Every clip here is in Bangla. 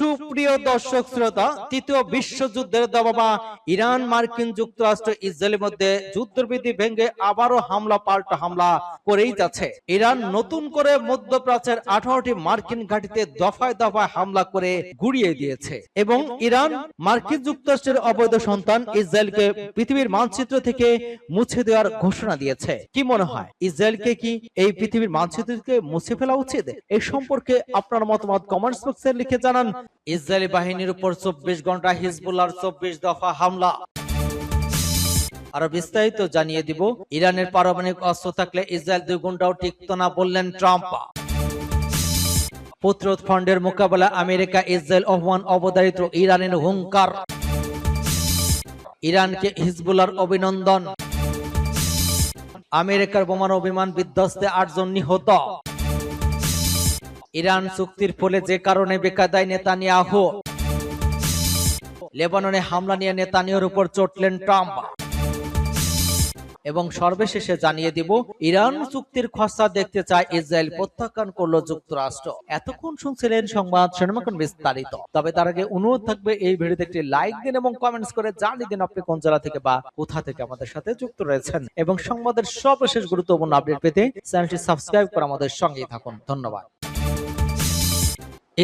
সুপ্রিয় দর্শক শ্রোতা, তৃতীয় বিশ্বযুদ্ধের দাবাবা ইরান মার্কিন যুক্তরাষ্ট্র ইসরায়েলের মধ্যে যুদ্ধবিধি ভেঙে আবারও হামলা পাল্টা হামলা করেই যাচ্ছে। ইরান নতুন করে মধ্যপ্রাচ্যের 18টি মার্কিন ঘাঁটিতে দফায় দফায় হামলা করে গুড়িয়ে দিয়েছে এবং ইরান মার্কিন যুক্তরাষ্ট্রের অবৈধ সন্তান ইসরায়েলকে পৃথিবীর মানচিত্র থেকে মুছে দেওয়ার ঘোষণা দিয়েছে। কি মনে হয়, ইসরায়েলকে কি এই পৃথিবীর মানচিত্র থেকে মুছে ফেলা উচিত? এই সম্পর্কে আপনার মতামত কমেন্টস বক্সে লিখে জানান। ইসরায়েলি বাহিনীর উপর 24 ঘন্টা হিজবুল্লাহর 24 দফা হামলা। আরো বিস্তারিত জানিয়ে দিব। ইরানের পারমাণবিক অস্ত্র থাকলে ইসরায়েল 2 ঘন্টাও টিকতো না বললেন ট্রাম্প। প্রতিরোধ ফান্ডের মোকাবেলা আমেরিকা ইসরায়েল আহ্বান অবধারিত ইরানের হুঙ্কার। ইরানকে হিজবুল্লাহর অভিনন্দন। আমেরিকার বোমারু বিমান বিধ্বস্তে 8 জন নিহত। ইরান চুক্তির ফলে যে কারণে বেকায়দায় নেতানিয়াহু। লেবাননে হামলা নিয়ে নেতানিয়াহুর উপর চটলেন ট্রাম্প। এবং সর্বশেষে জানিয়ে দিব, ইরান চুক্তির খসড়া দেখতে চায় ইসরায়েল, প্রত্যাখ্যান করলো যুক্তরাষ্ট্র। এতক্ষণ শুনছিলেন সংবাদ শিরোনাম বিস্তারিত। তবে তার আগে অনুরোধ থাকবে এই ভিডিওতে একটি লাইক দিন এবং কমেন্টস করে জানিয়ে দিন আপনি কোন জেলা থেকে বা কোথা থেকে আমাদের সাথে যুক্ত রয়েছেন, এবং সংবাদের সর্বশেষ গুরুত্বপূর্ণ আপডেট পেতে চ্যানেলটি সাবস্ক্রাইব করে আমাদের সঙ্গেই থাকুন। ধন্যবাদ।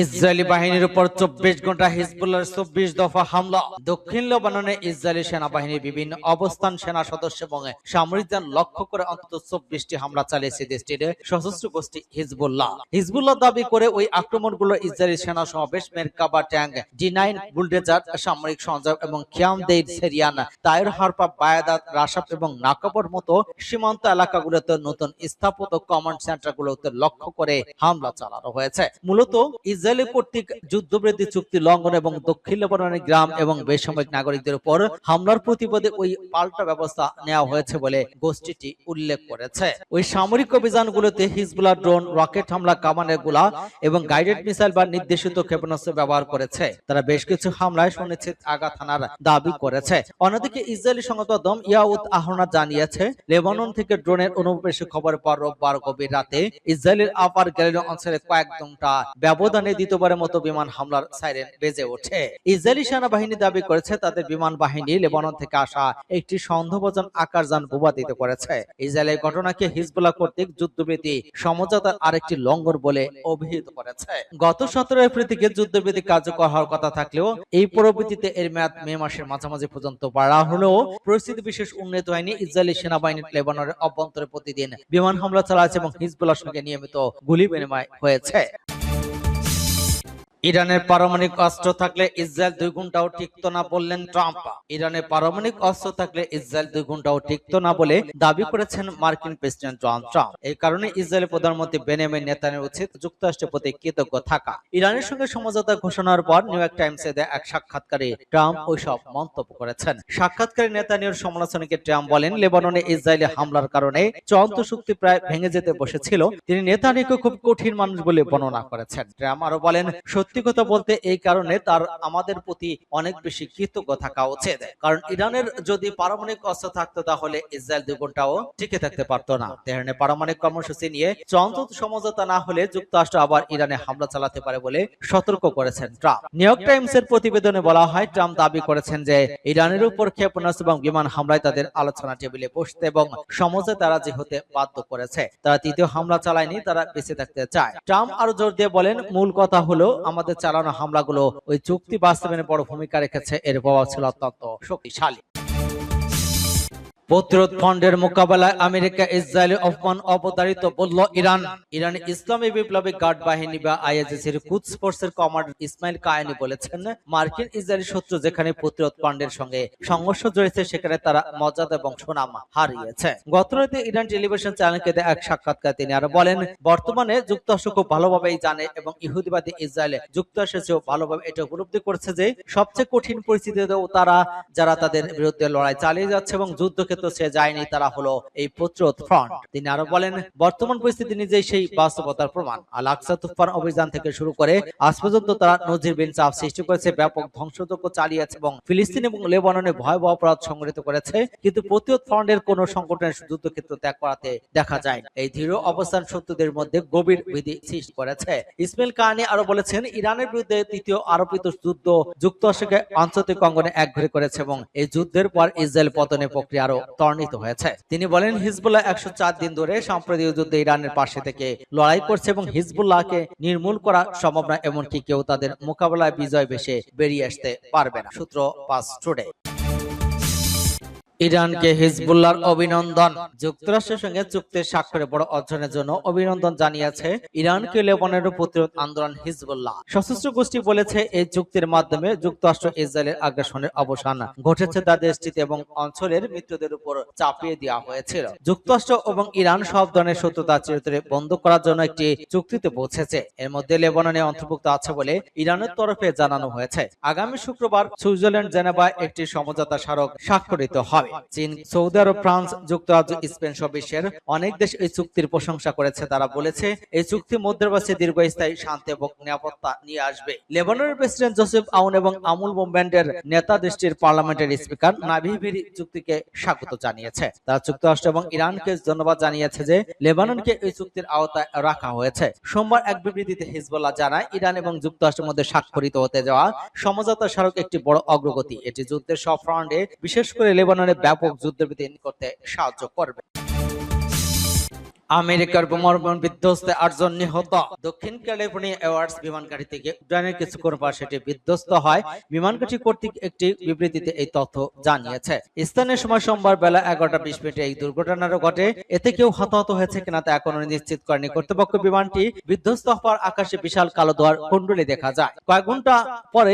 ইসরায়েলি বাহিনীর উপর 24 ঘন্টা হিজবুল্লাহর 24 দফা হামলা। দক্ষিণ লেবাননে ইসরায়েলি সেনাবাহিনীর বিভিন্ন অবস্থান, সেনা সদস্য এবং সামরিক যান লক্ষ্য করে অন্তত 24টি হামলা চালিয়েছে দেশটির সশস্ত্র গোষ্ঠী হিজবুল্লাহ। হিজবুল্লাহ দাবি করে ওই আক্রমণগুলো ইসরায়েলি সেনা সমাবেশ, মেরকাবা ট্যাঙ্ক, D9 বুলডোজার, সামরিক সরঞ্জাম এবং খিয়াম দেইর সেরিয়ান, তায়ের হারপা, বায়াদাত, রাশাব এবং নাকাবর মতো সীমান্ত এলাকাগুলোতে নতুন স্থাপিত কমান্ড সেন্টারগুলোতে লক্ষ্য করে হামলা চালানো হয়েছে। মূলত ইসরায়েল কর্তৃক যুদ্ধবিরতি চুক্তি লঙ্ঘন এবং দক্ষিণ লেবাননের গ্রাম এবং বেসামরিক নাগরিকদের উপর হামলার প্রতিবাদে ওই পাল্টা ব্যবস্থা নেওয়া হয়েছে বলে গোষ্ঠীটি উল্লেখ করেছে। ওই সামরিক অভিযানগুলোতে হিজবুল্লাহ ড্রোন, রকেট হামলা, কামানের গোলা এবং গাইডেড মিসাইল বা নির্দেশিত ক্ষেপণাস্ত্র ব্যবহার করেছে। তারা বেশ কিছু হামলায় সুনিশ্চিত আঘাত হানার দাবি করেছে। অন্যদিকে ইসরায়েলি সংবাদমাধ্যম ইয়াউত আহরনা জানিয়েছে, লেবানন থেকে ড্রোনের অনুপ্রবেশের খবর পর রোববার গভীর রাতে ইসরায়েলের আপার গ্যালিলি অঞ্চলে কয়েক ঘন্টা ব্যবধানে দ্বিতীয়বারের মতো বিমান হামলার সাইরেন বেজে ওঠে। ইসরায়েলি সেনাবাহিনী দাবি করেছে তাদের বিমান বাহিনী লেবানন থেকে আসা একটি সন্দেহভাজন আকারযান ভূপাতিত করেছে। ইসরায়েলের ঘটনাকে হিজবুল্লাহ কর্তৃক যুদ্ধবিরতি সমঝোতার আরেকটি লঙ্ঘন বলে অভিহিত করেছে। গত 17 এপ্রিল থেকে যুদ্ধবিরতি কার্যকর হওয়ার কথা থাকলেও এই পরবর্তীতে এর মেয়াদ মে মাসের মাঝামাঝি পর্যন্ত বাড়া হলেও পরিস্থিতি বিশেষ উন্নত হয়নি। ইসরায়েলি সেনাবাহিনী লেবাননের অভ্যন্তরে প্রতিদিন বিমান হামলা চালাচ্ছে এবং হিজবুল্লাহর সঙ্গে নিয়মিত গুলি বিনিময় হয়েছে। ইরানের পারমাণবিক অস্ত্র থাকলে ইসরায়েল 2 ঘন্টাও টিকতো না বললেন ট্রাম্প। ইরানের পারমাণবিক অস্ত্র থাকলে ইসরায়েল 2 ঘন্টাও টিকতো না বলে দাবি করেছেন মার্কিন প্রেসিডেন্ট ডোনাল্ড ট্রাম্প। এই কারণে ইসরায়েলের প্রধানমন্ত্রী বেনিয়ামিন নেতানিয়াহুর উচিত যুক্তরাষ্ট্রের প্রতি কৃতজ্ঞ থাকা। ইরানের সঙ্গে সমঝোতা ঘোষণার পর নিউ ইয়র্ক টাইমসে দেয়া এক সাক্ষাৎকারে ট্রাম্প ওইসব মন্তব্য করেছেন। সাক্ষাৎকারে নেতানিয়াহুর সমালোচনাকে ট্রাম্প বলেন, লেবাননে ইসরায়েলি হামলার কারণে চূড়ান্ত চুক্তি প্রায় ভেঙে যেতে বসেছিল। তিনি নেতানিয়াহুকে খুব কঠিন মানুষ বলে বর্ণনা করেছেন। ট্রাম্প আরো বলেন, সত্যি কথা বলতে এই কারণে তার আমাদের প্রতি অনেক বেশি কৃতজ্ঞ থাকা উচিত, কারণ ইরানের যদি পারমাণবিক অস্ত্র থাকতো তাহলে ইসরায়েল 2 ঘন্টাও টিকে থাকতে পারতো না। তেহরানের পারমাণবিক কর্মসূচি নিয়ে চূড়ান্ত সমঝোতা না হলে যুক্তরাষ্ট্র আবার ইরানে হামলা চালাতে পারে বলে সতর্ক করেছেন ট্রাম্প। নিউ ইয়র্ক টাইমসের প্রতিবেদনে বলা হয়, ট্রাম্প দাবি করেছেন যে ইরানের উপর ক্ষেপণাস্ত্র এবং বিমান হামলায় তাদের আলোচনা টেবিলে বসতে এবং সমঝোতায় রাজি হতে বাধ্য করেছে। তারা তৃতীয় হামলা চালায়নি, তারা বেঁচে থাকতে চায়। ট্রাম্প আরো জোর দিয়ে বলেন, মূল কথা হলো আমাদের চালানো হামলাগুলো ওই চুক্তি বাস্তবায়নে বড় ভূমিকা রেখেছে, এর প্রভাব ছিল অত্যন্ত শক্তিশালী। প্রতিরোধ ফান্ডের মোকাবেলায় আমেরিকা ইসরায়েলের অপমান অবধারিত বলল ইরান। ইরানের ইসলামী বিপ্লবী গার্ড বাহিনী বা আইএসজির কুদস ফোর্সের কমান্ডার ইসমাইল কায়ানি বলেছেন, মার্কিন ইসরায়েলি শত্রু যেখানে প্রতিরোধ ফান্ডের সঙ্গে সংঘর্ষ জড়িয়েছে সেখানে তারা মর্যাদা এবং সুনাম হারিয়েছে। গতরাতে ইরান টেলিভিশন চ্যানেলকে দেয়া এক সাক্ষাৎকারে তিনি আরো বলেন, বর্তমানে যুক্তরাষ্ট্র খুব ভালোভাবেই জানে এবং ইহুদিবাদী ইসরায়েল যুক্তরাষ্ট্রের চেয়েও ভালোভাবে এটা উপলব্ধি করছে যে সবচেয়ে কঠিন পরিস্থিতিতেও তারা যারা তাদের বিরুদ্ধে লড়াই চালিয়ে যাচ্ছে এবং যুদ্ধকে যুদ্ধক্ষেত্র সে যায়নি, তারা হলো এই প্রতিরোধ ফ্রন্ট। তিনি আরো বলেন, বর্তমান পরিস্থিতি নিজেই সেই বাস্তবতার প্রমাণ। আল আকসা তুফান অভিযান থেকে শুরু করে আজ পর্যন্ত তারা নজিরবিহীন চাপ সৃষ্টি করেছে, ব্যাপক ধ্বংসযজ্ঞ চালিয়েছে এবং ফিলিস্তিন এবং লেবাননে ভয়াবহ অপরাধ সংঘটিত করেছে, কিন্তু প্রতিরোধ ফ্রন্টের কোন সংগঠনের যুদ্ধক্ষেত্র ত্যাগ করাতে দেখা যায় না। এই দৃঢ় অবস্থান শত্রুদের মধ্যে গভীর ভীতি সৃষ্টি করেছে। ইসমাইল কাহানি আরো বলেছেন, ইরানের বিরুদ্ধে তৃতীয় আরোপিত যুদ্ধ যুক্তরাষ্ট্রকে আন্তর্জাতিক অঙ্গনে একঘরে করেছে এবং এই যুদ্ধের পর ইসরায়েল পতনের প্রক্রিয়া আরো ত্বরান্বিত হয়েছে। তিনি বলেন, হিজবুল্লাহ 104 দিন ধরে সাম্প্রতিক যুদ্ধে ইরানের পাশে থেকে লড়াই করছে এবং হিজবুল্লাহকে নির্মূল করা সম্ভব না, এমনকি কেউ তাদের মোকাবেলায় বিজয় বেশে বেরিয়ে আসতে পারবে না। সূত্র পাঁচ টুডে। ইরানকে হিজবুল্লাহর অভিনন্দন। যুক্তরাষ্ট্রের সঙ্গে চুক্তি স্বাক্ষরে বড় অর্জনের জন্য অভিনন্দন জানিয়েছে ইরানকে লেবাননের প্রতিরোধ আন্দোলন হিজবুল্লাহ। সশস্ত্র গোষ্ঠী বলেছে, এই চুক্তির মাধ্যমে যুক্তরাষ্ট্র ইসরায়েলের আগ্রাসনের অবসান ঘটেছে, তা দেশটিতে এবং অঞ্চলের মিত্রদের উপর চাপিয়ে দেওয়া হয়েছিল। যুক্তরাষ্ট্র এবং ইরান সব ধরনের শত্রুতা চিরতরে বন্ধ করার জন্য একটি চুক্তিতে পৌঁছেছে। এর মধ্যে লেবাননে অন্তর্ভুক্ত আছে বলে ইরানের তরফে জানানো হয়েছে। আগামী শুক্রবার সুইজারল্যান্ড জেনেভায় একটি সমঝোতা স্মারক স্বাক্ষরিত হবে। চীন, সৌদি আরব, ফ্রান্স, যুক্তরাজ্য, স্পেন সহ বিশ্বের অনেক দেশ এই চুক্তির প্রশংসা করেছে। তারা বলেছে, এই চুক্তি মধ্যপ্রাচ্যে দীর্ঘস্থায়ী শান্তি এবং নিরাপত্তা নিয়ে আসবে। লেবাননের প্রেসিডেন্ট জোসেফ আউন এবং আমুল মুভমেন্টের নেতা দেশটির পার্লামেন্টের স্পিকার নাভি ভিরি চুক্তিকে স্বাগত জানিয়েছে। তারা যুক্তরাষ্ট্র এবং ইরানকে ধন্যবাদ জানিয়েছে যে লেবাননকে এই চুক্তির আওতায় রাখা হয়েছে। সোমবার এক বিবৃতিতে হিজবুল্লাহ জানায়, ইরান এবং যুক্তরাষ্ট্রের মধ্যে স্বাক্ষরিত হতে যাওয়া সমঝোতা স্মারক একটি বড় অগ্রগতি। এটি যুদ্ধের সব ফ্রন্টে, বিশেষ করে লেবাননের ব্যাপক যুদ্ধবিরতি করতে সাহায্য করবে। আমেরিকার বোমাবর্ষণ বিধ্বস্তে 8 জন নিহত। দক্ষিণ ক্যালিফোর্নিয়া এয়ারওয়েজ বিমানঘাঁটি থেকে উড্ডয়নের কিছুক্ষণ পর সেটি বিধ্বস্ত হয়। বিমানঘাঁটি কর্তৃক একটি বিবৃতিতে এই তথ্য জানিয়েছে। স্থানীয় সময় সোমবার বেলা 11:20 এই দুর্ঘটনাটা ঘটে। এতে কেউ হতাহত হয়েছে কিনা তা এখনো নিশ্চিত করেনি কর্তৃপক্ষ। বিমানটি বিধ্বস্ত হওয়ার আকাশে বিশাল কালো ধোঁয়ার কুণ্ডলী দেখা যায়। কয়েক ঘন্টা পরে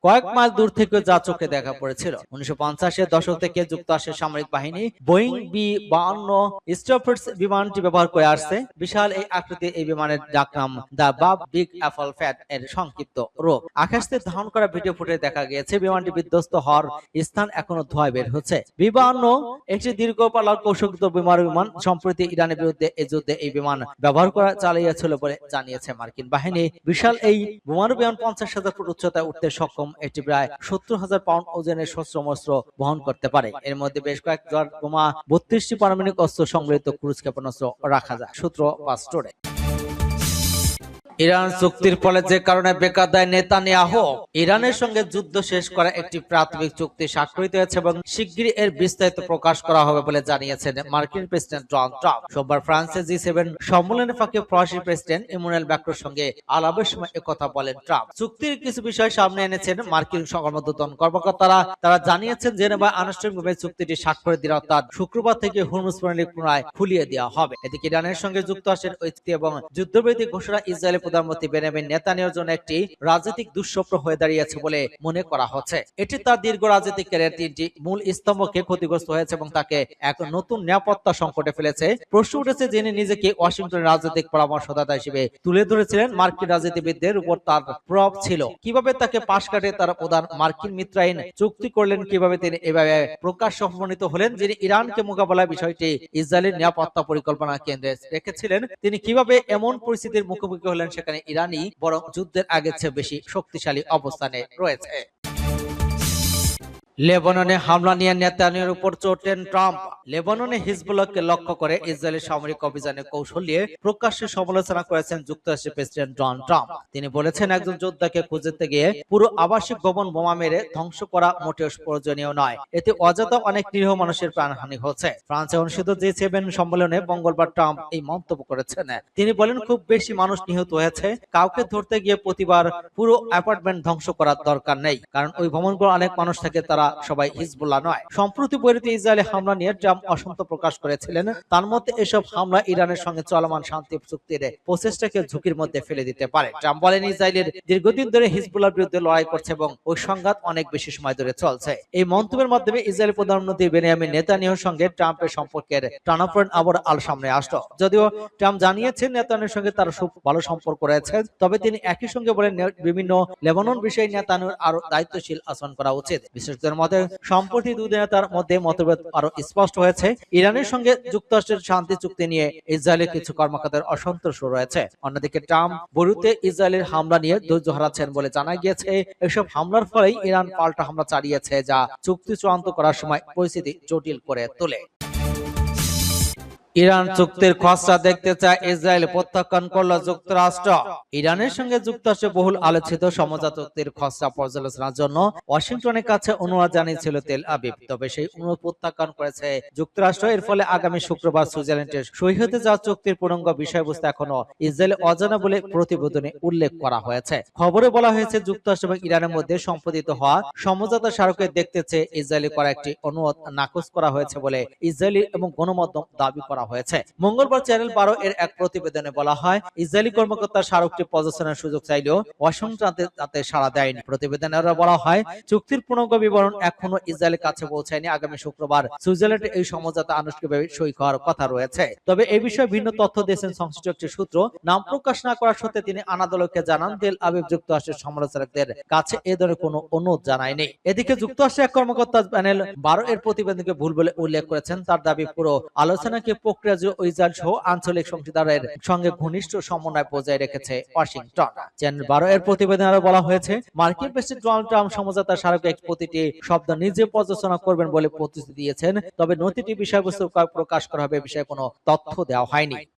কয়েক মাইল দূর থেকে যা চোখে দেখা পড়েছিল। 1950-এর দশক থেকে যুক্তরাষ্ট্রের সামরিক বাহিনী বোয়িং B-52 স্ট্রাফোর্ডস বিমানটি ব্যবহার করে আসছে। বিশাল এই আকৃতির এই বিমানের ডাকনাম দ্য বাব বিগ অ্যাপল ফ্যাট এর সংক্ষিপ্ত রূপ। আকাশ থেকে ধারণ করা ভিডিও ফুটেজ দেখা গিয়েছে। বিমানটি বিধ্বস্ত হওয়ার স্থান এখনো ধোঁয়ায় বের হচ্ছে। B-52 একটি দীর্ঘপাল্লার কৌশলগত বিমান। সম্প্রতি ইরানের বিরুদ্ধে এই যুদ্ধে এই বিমান ব্যবহার করা চালিয়েছিল বলে জানিয়েছে মার্কিন বাহিনী। বিশাল এই বোমারু বিমান 50,000 ফুট উচ্চতায় উঠতে সক্ষম। এটি প্রায় 70,000 পাউন্ড ওজনের শস্ত্রাস্ত্র বহন করতে পারে। এর মধ্যে বেশ কয়েক জট বোমা, 32টি পারমাণবিক অস্ত্র সংবলিত ক্রুজ ক্ষেপণাস্ত্র রাখা যায়। সূত্র পাঁচটোরে। ইরান চুক্তির ফলে যে কারণে বেকার দায় নেতানিয়াহু। ইরানের সঙ্গে যুদ্ধ শেষ করা একটি প্রাথমিক চুক্তি স্বাক্ষরিত হয়েছে এবং শিগগিরই এর বিস্তারিত প্রকাশ করা হবে বলে জানিয়েছেন মার্কিন প্রেসিডেন্ট ডোনাল্ড ট্রাম্প। সোমবার ফ্রান্সের G7 সম্মেলনের ফাঁকে ফরাসি প্রেসিডেন্ট ইমানুয়েল ম্যাক্রোর সঙ্গে আলাপের সময় একথা বলেন ট্রাম্প। চুক্তির কিছু বিষয় সামনে এনেছেন মার্কিন কর্মকর্তা কর্মকর্তারা। তারা জানিয়েছেন জেনেভা আনুষ্ঠানিকভাবে চুক্তিটি স্বাক্ষর দিন, অর্থাৎ শুক্রবার থেকে হরমুজ প্রণালী পুনরায় খুলিয়ে দেওয়া হবে। এদিকে ইরানের সঙ্গে যুক্তরাষ্ট্রের ঐক্য এবং যুদ্ধবিরতি ঘোষণা ইসরায়েলের প্রধানমন্ত্রী বেনিয়ামিন নেতানিয়াহুর জন্য একটি রাজনৈতিক দুঃস্বপ্ন হয়ে দাঁড়িয়েছে বলে মনে করা হচ্ছে। এটি তার দীর্ঘ রাজনৈতিক ক্যারিয়ার তিনটি মূল স্তম্ভকে ক্ষতিগ্রস্ত হয়েছে এবং তাকে এক নতুন নিরাপত্তা সংকটে ফেলেছে। প্রশ্ন উঠেছে, যিনি নিজেকে ওয়াশিংটনের রাজনৈতিক পরামর্শদাতা হিসেবে তুলে ধরেছিলেন, মার্কিন রাজনীতিবিদদের উপর তার প্রভাব ছিল কিভাবে তাকে পাশ কাটে তার প্রধান মার্কিন মিত্রাইন চুক্তি করলেন, কিভাবে তিনি এভাবে প্রকাশ সম্মানিত হলেন, যিনি ইরানকে মোকাবেলার বিষয়টি ইসরায়েলের নিরাপত্তা পরিকল্পনা কেন্দ্রে রেখেছিলেন, তিনি কিভাবে এমন পরিস্থিতির মুখোমুখি হলেন সেখানে ইরানই বরং যুদ্ধের আগের চেয়ে বেশি শক্তিশালী অবস্থানে রয়েছে। লেবাননে হামলা নিয়ে নেতানিয়াহুর উপর চড়লেন ট্রাম্প। লেবাননে হিজবুল্লাহকে লক্ষ্য করে ইসরায়েলের সামরিক অভিযানের কৌশল নিয়ে প্রকাশ্যে সমালোচনা করেছেন যুক্তরাষ্ট্রের প্রেসিডেন্ট ডোনাল্ড ট্রাম্প। তিনি বলেছেন, একজন যোদ্ধাকে খুঁজতে গিয়ে পুরো আবাসিক ভবন বোমা মেরে ধ্বংস করা মোটেও প্রয়োজনীয় নয়। এতে অযথা অনেক নিরীহ মানুষের প্রাণহানি হচ্ছে। ফ্রান্সে অনুষ্ঠিত G7 সম্মেলনে মঙ্গলবার ট্রাম্প এই মন্তব্য করেছেন। তিনি বলেন, খুব বেশি মানুষ নিহত হয়েছে। কাউকে ধরতে গিয়ে প্রতিবার পুরো অ্যাপার্টমেন্ট ধ্বংস করার দরকার নেই, কারণ ওই ভবনগুলো অনেক মানুষ থাকে, তারা সবাই হিজবুল্লাহ নয়। সম্প্রতি বৈরুতে ইসরায়েলি হামলা নিয়ে ট্রাম্প অসন্তোষ প্রকাশ করেছিলেন। তার মতে এসব হামলা ইরানের সঙ্গে চলমান শান্তি চুক্তির প্রচেষ্টাকে ঝুঁকির মধ্যে ফেলে দিতে পারে। ট্রাম্প বলেন, ইসরায়েলের দীর্ঘদিন ধরে হিজবুল্লাহর বিরুদ্ধে লড়াই করছে এবং ওই সংঘাত অনেক বেশি সময় ধরে চলছে। এই মন্তব্যের মাধ্যমে ইসরায়েলের প্রধানমন্ত্রী বেনিয়ামিন নেতানিয়াহুর সঙ্গে ট্রাম্পের সম্পর্কের টানাপোড়েন আবার সামনে আসলো। যদিও ট্রাম্প জানিয়েছেন নেতানিয়াহুর সঙ্গে তার খুব ভালো সম্পর্ক রয়েছে, তবে তিনি একই সঙ্গে বলেন বিভিন্ন লেবানন বিষয়ে নেতানিয়াহুর আরো দায়িত্বশীল আচরণ করা উচিত। বিশেষজ্ঞদের সংবাদমাধ্যমের মতে সম্প্রতি দুই নেতার মধ্যে মতভেদ আরো স্পষ্ট হয়েছে। ইরানের সঙ্গে যুক্তরাষ্ট্রের শান্তি চুক্তি নিয়ে ইসরায়েলের কিছু কর্মকর্তার অসন্তোষ রয়েছে। অন্যদিকে ট্রাম্প বৈরুতে ইসরায়েলের হামলা নিয়ে ধৈর্য হারাচ্ছেন বলে জানা গিয়েছে। এসব হামলার ফলেই ইরান পাল্টা হামলা চালিয়েছে, যা চুক্তি চূড়ান্ত করার সময় পরিস্থিতি জটিল করে তোলে। ইরান চুক্তির খসড়া দেখতে চায় ইসরায়েল, প্রত্যাখ্যান করল যুক্তরাষ্ট্র। ইরানের সঙ্গে যুক্তরাষ্ট্রের বহুল আলোচিত সমঝোতা চুক্তির খসড়া পর্যালোচনার জন্য ওয়াশিংটনের কাছে অনুরোধ জানিয়েছিল তেল আবিব, তবে সেই অনুরোধ প্রত্যাখ্যান করেছে যুক্তরাষ্ট্র। এর ফলে আগামী শুক্রবার সুইজারল্যান্ডে সই হতে যাওয়া চুক্তির পূর্ণাঙ্গ বিষয়বস্তু এখনো ইসরায়েলে অজানা বলে প্রতিবেদনে উল্লেখ করা হয়েছে। খবরে বলা হয়েছে, যুক্তরাষ্ট্র এবং ইরানের মধ্যে সম্পাদিত হওয়া সমঝোতা স্মারকে দেখতে চেয়ে ইসরায়েলি করা একটি অনুরোধ নাকচ করা হয়েছে বলে ইসরায়েলি এবং গণমাধ্যম দাবি করা হয়েছে। মঙ্গলবার চ্যানেল 12 এর এক প্রতিবেদনে বলা হয়, ইসরায়েলি কর্মকর্তা স্মারকটি প্রদর্শনের সুযোগ চাইলেও ওয়াশিংটন তাতে সাড়া দেয়নি। প্রতিবেদনে বলা হয়, চুক্তির পূর্ণাঙ্গ বিবরণ এখনো ইসরায়েলের কাছে পৌঁছায়নি। আগামী শুক্রবার সুইজারল্যান্ডে এই সমঝোতা আনুষ্ঠানিকভাবে সই হওয়ার কথা রয়েছে। তবে এই বিষয়ে ভিন্ন তথ্য দিয়েছেন সংশ্লিষ্ট একটি সূত্র। নাম প্রকাশ না করার সত্ত্বে তিনি আনাদোলকে জানান, তেল আবিব যুক্তরাষ্ট্রের সমালোচকদের কাছে এ ধরনের কোনো অনুরোধ জানায়নি। এদিকে যুক্তরাষ্ট্রের এক কর্মকর্তা চ্যানেল 12 এর প্রতিবেদনকে ভুল বলে উল্লেখ করেছেন। তার দাবি, পুরো আলোচনাকে প্রক্রিয়া ইসরায়েল সহ আঞ্চলিক অংশীদারের সঙ্গে ঘনিষ্ঠ সমন্বয় বজায় রেখেছে ওয়াশিংটন। চ্যানেল 12 এর প্রতিবেদনে আরো বলা হয়েছে, মার্কিন প্রেসিডেন্ট ডোনাল্ড ট্রাম্প সমঝোতা স্মারকে প্রতিটি শব্দ নিজে পর্যালোচনা করবেন বলে প্রতিশ্রুতি দিয়েছেন। তবে নথিটি বিষয়বস্তু প্রকাশ করা হবে বিষয়ে কোনো তথ্য দেওয়া হয়নি।